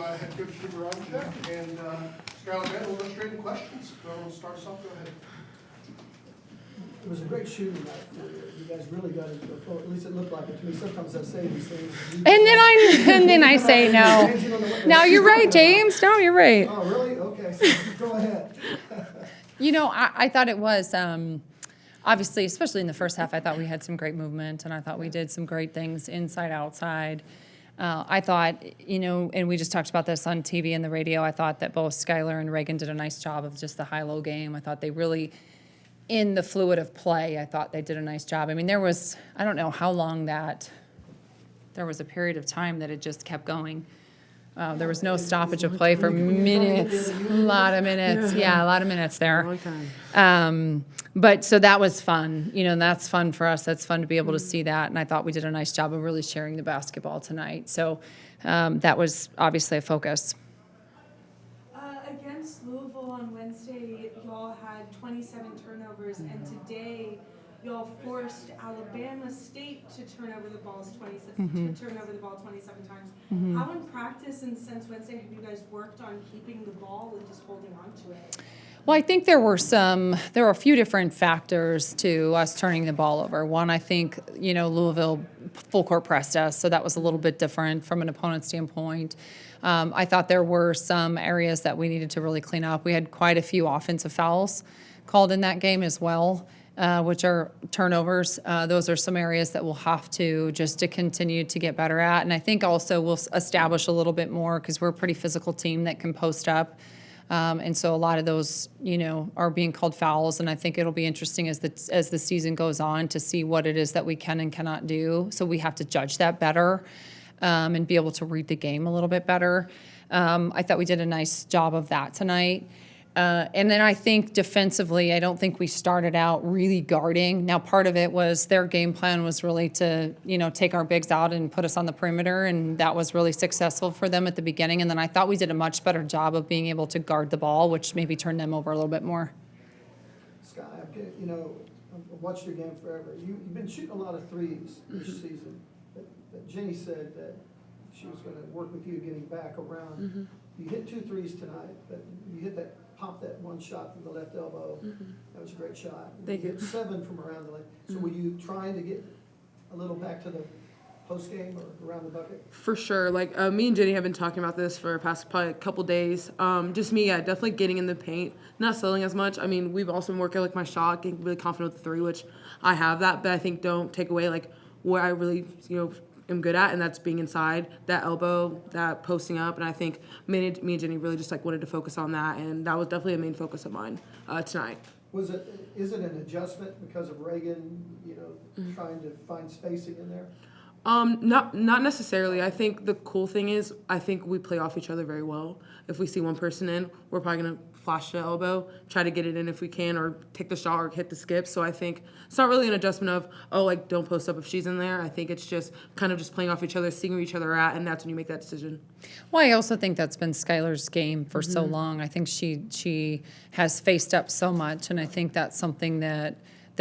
head coach Jim Ronchek, and Skylar Mann will go straight into questions. Whoever will start us off, go ahead. It was a great shooting night for you. You guys really got into the floor. At least it looked like it to me. Sometimes I say these things. And then I say no. No, you're right, James. No, you're right. Oh, really? Okay, so go ahead. I thought it was, obviously, especially in the first half, I thought we had some great movement, and I thought we did some great things inside, outside. I thought, and we just talked about this on TV and the radio, I thought that both Skylar and Reagan did a nice job of just the high-low game. I thought they really, in the fluid of play, I thought they did a nice job. I mean, there was, I don't know how long there was a period of time that it just kept going. There was no stoppage of play for minutes, a lot of minutes. Yeah, a lot of minutes there. Long time. But so that was fun. And that's fun for us. That's fun to be able to see that. And I thought we did a nice job of really sharing the basketball tonight. So that was obviously a focus. Against Louisville on Wednesday, y'all had 27 turnovers, and today y'all forced Alabama State to turn over the ball 27 times. How in practice and since Wednesday have you guys worked on keeping the ball and just holding on to it? Well, I think there were a few different factors to us turning the ball over. One, I think, Louisville full court pressed us, so that was a little bit different from an opponent standpoint. I thought there were some areas that we needed to really clean up. We had quite a few offensive fouls called in that game as well, which are turnovers. Those are some areas that we'll have to continue to get better at. And I think also we'll establish a little bit more because we're a pretty physical team that can post up. And so a lot of those, are being called fouls. And I think it'll be interesting as the season goes on to see what it is that we can and cannot do. So we have to judge that better and be able to read the game a little bit better. I thought we did a nice job of that tonight. And then I think defensively, I don't think we started out really guarding. Now, part of it was their game plan was really to, take our bigs out and put us on the perimeter, and that was really successful for them at the beginning. And then I thought we did a much better job of being able to guard the ball, which maybe turned them over a little bit more. Sky, I've watched your game forever. You've been shooting a lot of threes this season. But Jenny said that she was going to work with you getting back around. You hit 2 threes tonight, but you hit that. Pop that one shot from the left elbow. That was a great shot. Thank you. you. Hit 7 from around the lane. So were you trying to get a little back to the post game or around the bucket? For sure. Like me and Jenny have been talking about this for the past probably a couple days. Just me, definitely getting in the paint, not settling as much. I mean, we've also been working like my shot, getting really confident with the 3, which I have that, but I think don't take away like where I really, am good at, and that's being inside, that elbow, that posting up, and I think me and Jenny really just like wanted to focus on that, and that was definitely a main focus of mine tonight. Is it an adjustment because of Reagan, trying to find spacing in there? Not necessarily. I think the cool thing is I think we play off each other very well. If we see one person in, we're probably gonna flash the elbow, try to get it in if we can, or take the shot or hit the skip. So I think it's not really an adjustment of, don't post up if she's in there. I think it's just kind of just playing off each other, seeing where each other are at, and that's when you make that decision. Well, I also think that's been Skylar's game for so long. I think she has faced up so much, and I think that's something that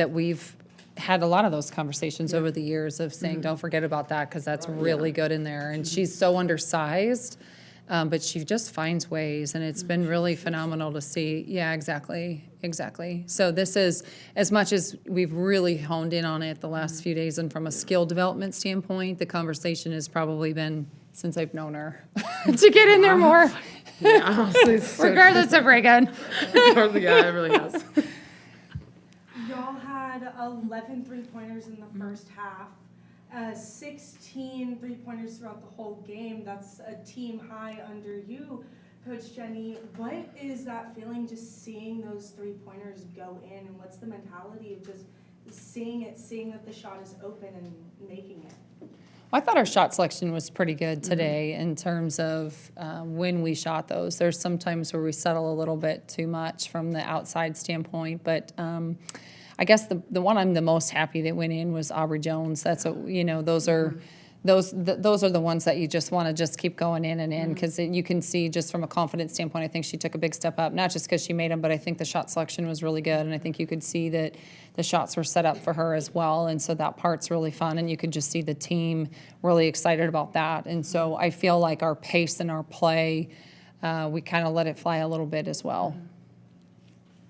we've had a lot of those conversations over the years of saying, don't forget about that because that's really good in there. And she's so undersized, but she just finds ways, and it's been really phenomenal to see. Yeah, exactly. So this is, as much as we've really honed in on it the last few days, and from a skill development standpoint, the conversation has probably been since I've known her to get in there more. Yeah, honestly, regardless of Reagan. Yeah, it really has. Y'all had 11 three-pointers in the first half, 16 three-pointers throughout the whole game. That's a team high under you, Coach Jenny. What is that feeling just seeing those three-pointers go in, and what's the mentality of just seeing that the shot is open and making it? I thought our shot selection was pretty good today in terms of when we shot those. There's some times where we settle a little bit too much from the outside standpoint, but I guess the one I'm the most happy that went in was Aubrey Jones. That's those are those are the ones that you just want to just keep going in and in, because you can see just from a confidence standpoint, I think she took a big step up, not just because she made them, but I think the shot selection was really good, and I think you could see that the shots were set up for her as well, and so that part's really fun, and you could just see the team really excited about that. And so I feel like our pace and our play, we kind of let it fly a little bit as well.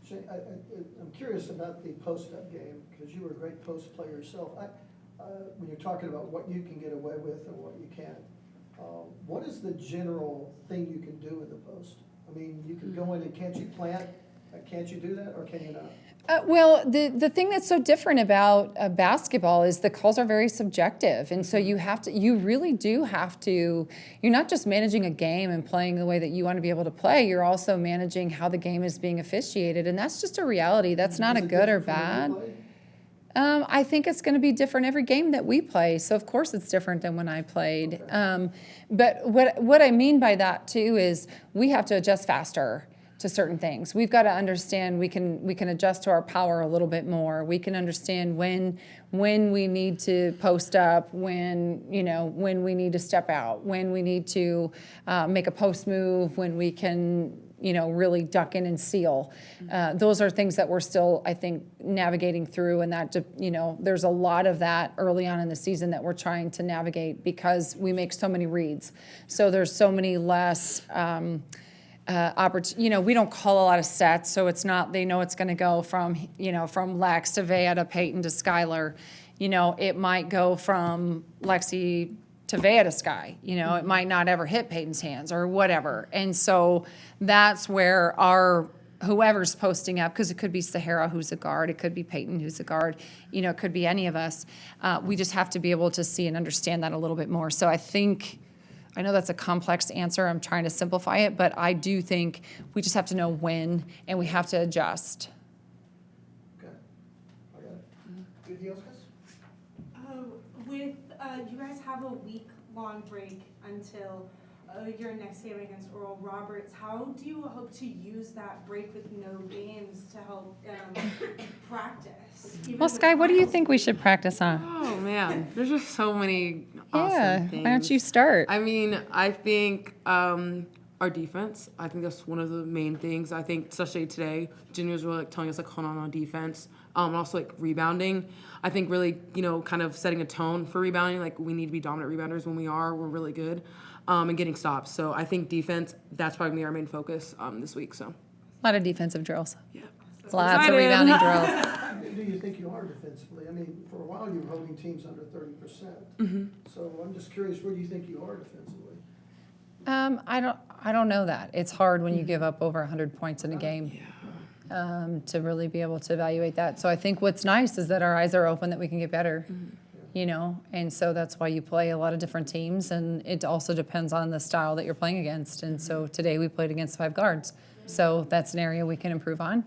Shane, I'm curious about the post-up game, because you were a great post player yourself. When you're talking about what you can get away with and what you can't, what is the general thing you can do in the post? I mean, you can go in and can't you plant? Can't you do that, or can you not? Well, the thing that's so different about basketball is the calls are very subjective, and so you really do have to. You're not just managing a game and playing the way that you want to be able to play. You're also managing how the game is being officiated, and that's just a reality. That's not a Is it good or different from when you bad. played? I think it's going to be different every game that we play. So of course it's different than when I played. But what I mean by that too is we have to adjust faster to certain things. We've got to understand we can adjust to our power a little bit more. We can understand when we need to post up, when we need to step out, when we need to make a post move, when we can really duck in and seal. Those are things that we're still, I think, navigating through, and that, there's a lot of that early on in the season that we're trying to navigate because we make so many reads. So there's so many less we don't call a lot of sets, so it's not, they know it's going to go from Lex to Vea to Peyton to Skylar. It might go from Lexi to Vea to Sky. It might not ever hit Peyton's hands or whatever. And so that's where whoever's posting up, because it could be Sahara who's a guard, it could be Peyton who's a guard, it could be any of us. We just have to be able to see and understand that a little bit more. So I know that's a complex answer. I'm trying to simplify it, but I do think we just have to know when, and we have to adjust. Okay, I got it. Anything else, guys? You guys have a week-long break until your next game against Oral Roberts. How do you hope to use that break with no games to help practice? Well, Sky, what do you think we should practice on? Oh man, there's just so many awesome things. Why don't you start? I mean, I think our defense. I think that's one of the main things. I think, especially today, juniors were telling us hold on defense. And also rebounding. I think really, kind of setting a tone for rebounding. We need to be dominant rebounders when we're really good, and getting stops. So I think defense. That's probably gonna be our main focus this week. So A lot of defensive drills. yeah. Lots of rebounding drills. Do you think you are defensively? I mean, for a while you were holding teams under 30%. So I'm just curious, where do you think you are defensively? I don't know that. It's hard when you give up over 100 points in a game. To really be able to evaluate that. So I think what's nice is that our eyes are open, that we can get better, and so that's why you play a lot of different teams, and it also depends on the style that you're playing against. And so today we played against 5 guards, so that's an area we can improve on.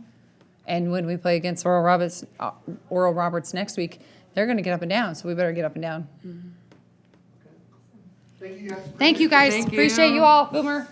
And when we play against Oral Roberts next week, they're going to get up and down, so we better get up and down. Thank you, guys. Thank you, guys. Thank you. Appreciate you all. Boomer.